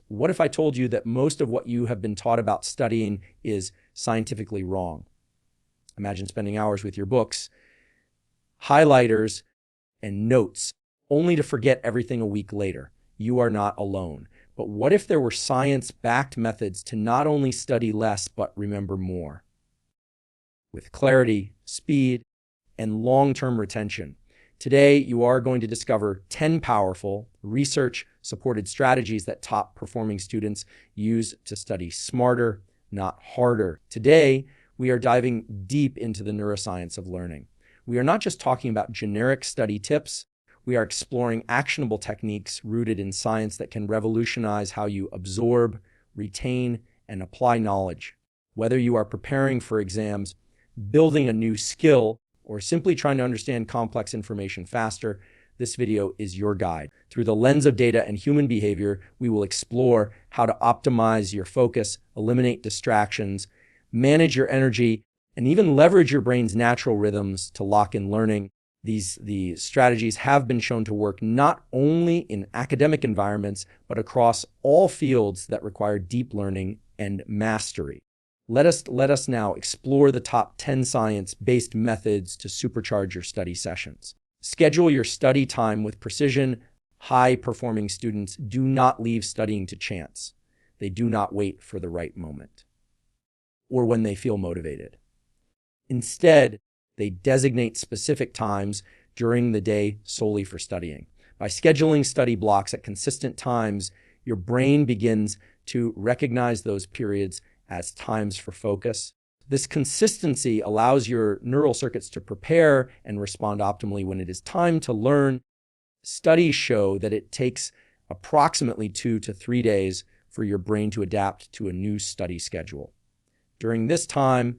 What if I told you that most of what you have been taught about studying is scientifically wrong? Imagine spending hours with your books, highlighters, and notes, only to forget everything a week later. You are not alone. But what if there were science-backed methods to not only study less, but remember more? With clarity, speed, and long-term retention. Today, you are going to discover 10 powerful, research-supported strategies that top-performing students use to study smarter, not harder. Today, we are diving deep into the neuroscience of learning. We are not just talking about generic study tips. We are exploring actionable techniques rooted in science that can revolutionize how you absorb, retain, and apply knowledge. Whether you are preparing for exams, building a new skill, or simply trying to understand complex information faster, this video is your guide. Through the lens of data and human behavior, we will explore how to optimize your focus, eliminate distractions, manage your energy, and even leverage your brain's natural rhythms to lock in learning. These strategies have been shown to work not only in academic environments, but across all fields that require deep learning and mastery. Let us now explore the top 10 science-based methods to supercharge your study sessions. Schedule your study time with precision. High-performing students do not leave studying to chance. They do not wait for the right moment or when they feel motivated. Instead, they designate specific times during the day solely for studying. By scheduling study blocks at consistent times, your brain begins to recognize those periods as times for focus. This consistency allows your neural circuits to prepare and respond optimally when it is time to learn. Studies show that it takes approximately 2 to 3 days for your brain to adapt to a new study schedule. During this time,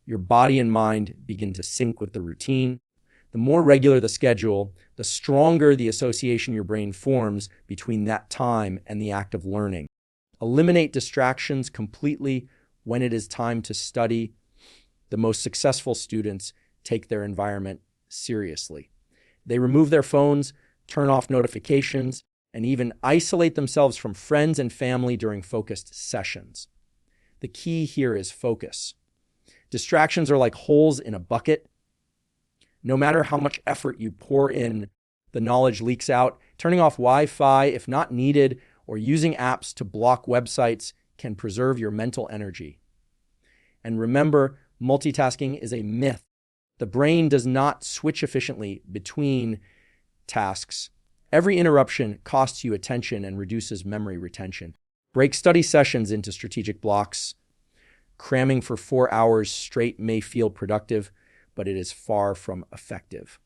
your body and mind begin to sync with the routine. The more regular the schedule, the stronger the association your brain forms between that time and the act of learning. Eliminate distractions completely when it is time to study. The most successful students take their environment seriously. They remove their phones, turn off notifications, and even isolate themselves from friends and family during focused sessions. The key here is focus. Distractions are like holes in a bucket. No matter how much effort you pour in, the knowledge leaks out. Turning off Wi-Fi if not needed, or using apps to block websites can preserve your mental energy. And remember, multitasking is a myth. The brain does not switch efficiently between tasks. Every interruption costs you attention and reduces memory retention. Break study sessions into strategic blocks. Cramming for 4 hours straight may feel productive, but it is far from effective.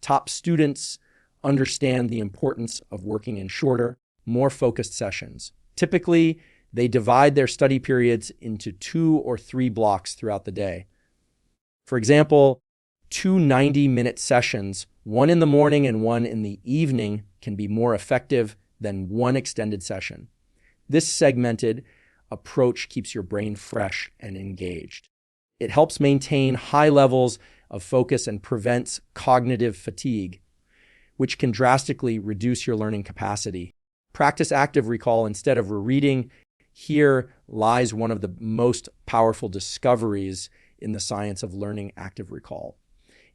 Top students understand the importance of working in shorter, more focused sessions. Typically, they divide their study periods into 2 or 3 blocks throughout the day. For example, 2 90-minute sessions, one in the morning and one in the evening, can be more effective than one extended session. This segmented approach keeps your brain fresh and engaged. It helps maintain high levels of focus and prevents cognitive fatigue, which can drastically reduce your learning capacity. Practice active recall instead of rereading. Here lies one of the most powerful discoveries in the science of learning active recall.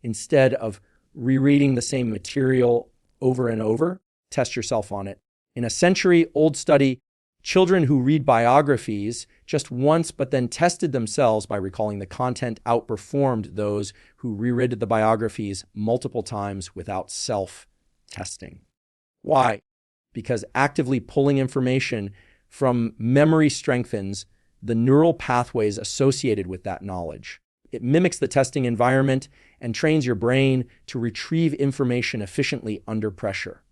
Instead of rereading the same material over and over, test yourself on it. In a century-old study, children who read biographies just once but then tested themselves by recalling the content outperformed those who reread the biographies multiple times without self-testing. Why? Because actively pulling information from memory strengthens the neural pathways associated with that knowledge. It mimics the testing environment and trains your brain to retrieve information efficiently under pressure.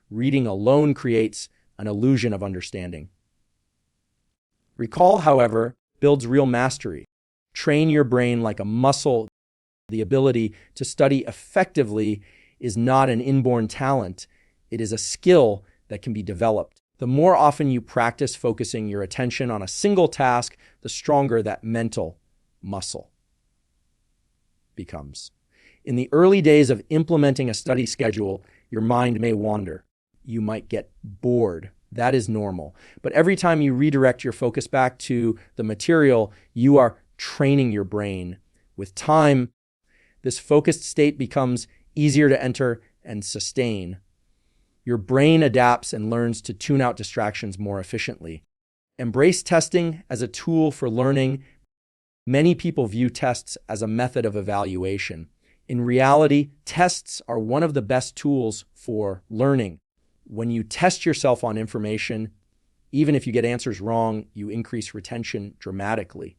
Reading alone creates an illusion of understanding. Recall, however, builds real mastery. Train your brain like a muscle. The ability to study effectively is not an inborn talent. It is a skill that can be developed. The more often you practice focusing your attention on a single task, the stronger that mental muscle becomes. In the early days of implementing a study schedule, your mind may wander. You might get bored That is normal. But every time you redirect your focus back to the material, you are training your brain. With time, this focused state becomes easier to enter and sustain. Your brain adapts and learns to tune out distractions more efficiently. Embrace testing as a tool for learning. Many people view tests as a method of evaluation. In reality, tests are one of the best tools for learning. When you test yourself on information, even if you get answers wrong, you increase retention dramatically.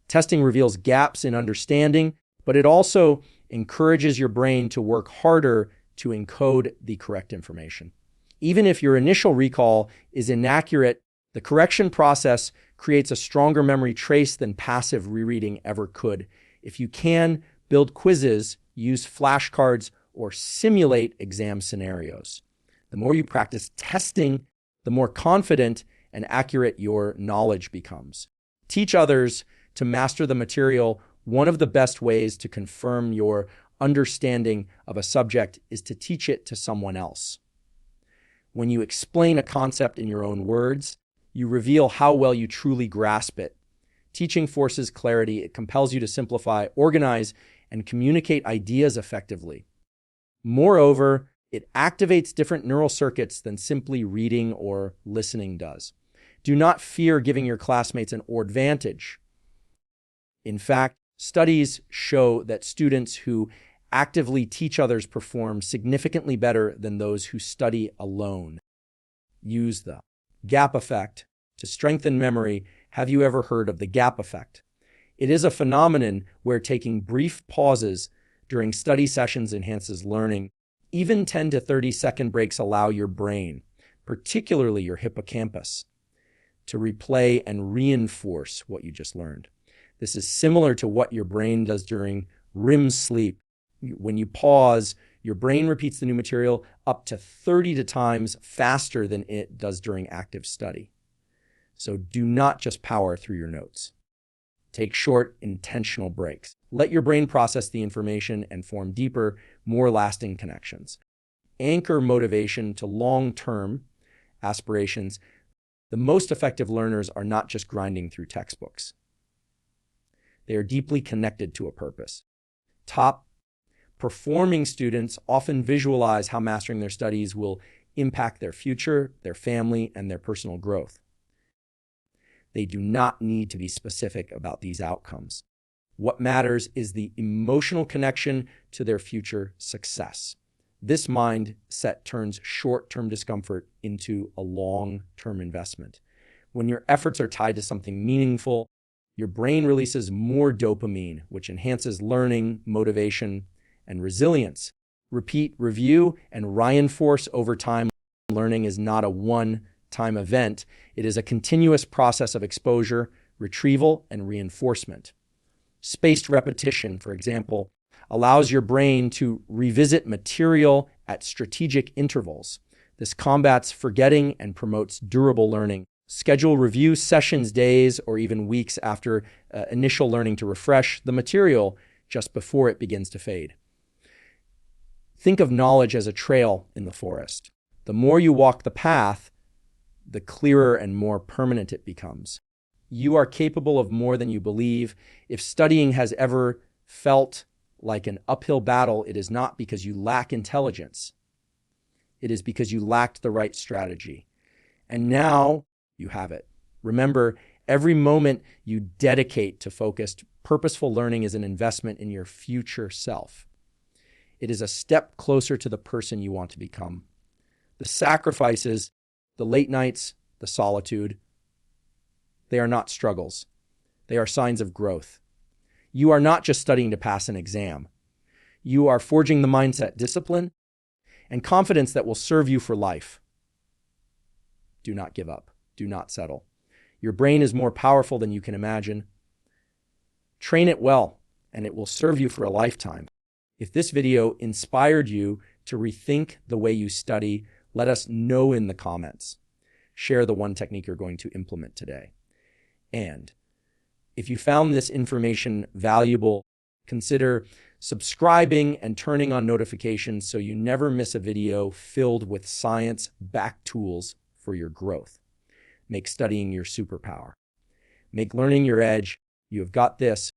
Testing reveals gaps in understanding, but it also encourages your brain to work harder to encode the correct information. Even if your initial recall is inaccurate, the correction process creates a stronger memory trace than passive rereading ever could. If you can, build quizzes, use flashcards, or simulate exam scenarios. The more you practice testing, the more confident and accurate your knowledge becomes. Teach others to master the material. One of the best ways to confirm your understanding of a subject is to teach it to someone else. When you explain a concept in your own words, you reveal how well you truly grasp it. Teaching forces clarity. It compels you to simplify, organize, and communicate ideas effectively. Moreover, it activates different neural circuits than simply reading or listening does. Do not fear giving your classmates an advantage. In fact, studies show that students who actively teach others perform significantly better than those who study alone. Use the gap effect to strengthen memory. Have you ever heard of the gap effect? It is a phenomenon where taking brief pauses during study sessions enhances learning. Even 10 to 30-second breaks allow your brain, particularly your hippocampus, to replay and reinforce what you just learned. This is similar to what your brain does during REM sleep. When you pause, your brain repeats the new material up to 30 times faster than it does during active study. So do not just power through your notes. Take short, intentional breaks. Let your brain process the information and form deeper, more lasting connections. Anchor motivation to long-term aspirations. The most effective learners are not just grinding through textbooks. They are deeply connected to a purpose. Top performing students often visualize how mastering their studies will impact their future, their family, and their personal growth. They do not need to be specific about these outcomes. What matters is the emotional connection to their future success. This mindset turns short-term discomfort into a long-term investment. When your efforts are tied to something meaningful, your brain releases more dopamine, which enhances learning, motivation, and resilience. Repeat, review, and reinforce over time. Learning is not a one-time event. It is a continuous process of exposure, retrieval, and reinforcement. Spaced repetition, for example, allows your brain to revisit material at strategic intervals. This combats forgetting and promotes durable learning. Schedule review sessions days or even weeks after initial learning to refresh the material just before it begins to fade. Think of knowledge as a trail in the forest. The more you walk the path, the clearer and more permanent it becomes. You are capable of more than you believe. If studying has ever felt like an uphill battle, it is not because you lack intelligence. It is because you lacked the right strategy. And now you have it. Remember, every moment you dedicate to focused, purposeful learning is an investment in your future self. It is a step closer to the person you want to become. The sacrifices, the late nights, the solitude, they are not struggles. They are signs of growth. You are not just studying to pass an exam. You are forging the mindset, discipline, and confidence that will serve you for life. Do not give up. Do not settle. Your brain is more powerful than you can imagine. Train it well, and it will serve you for a lifetime. If this video inspired you to rethink the way you study, let us know in the comments. Share the one technique you're going to implement today. And if you found this information valuable, consider subscribing and turning on notifications so you never miss a video filled with science-backed tools for your growth. Make studying your superpower. Make learning your edge. You have got this.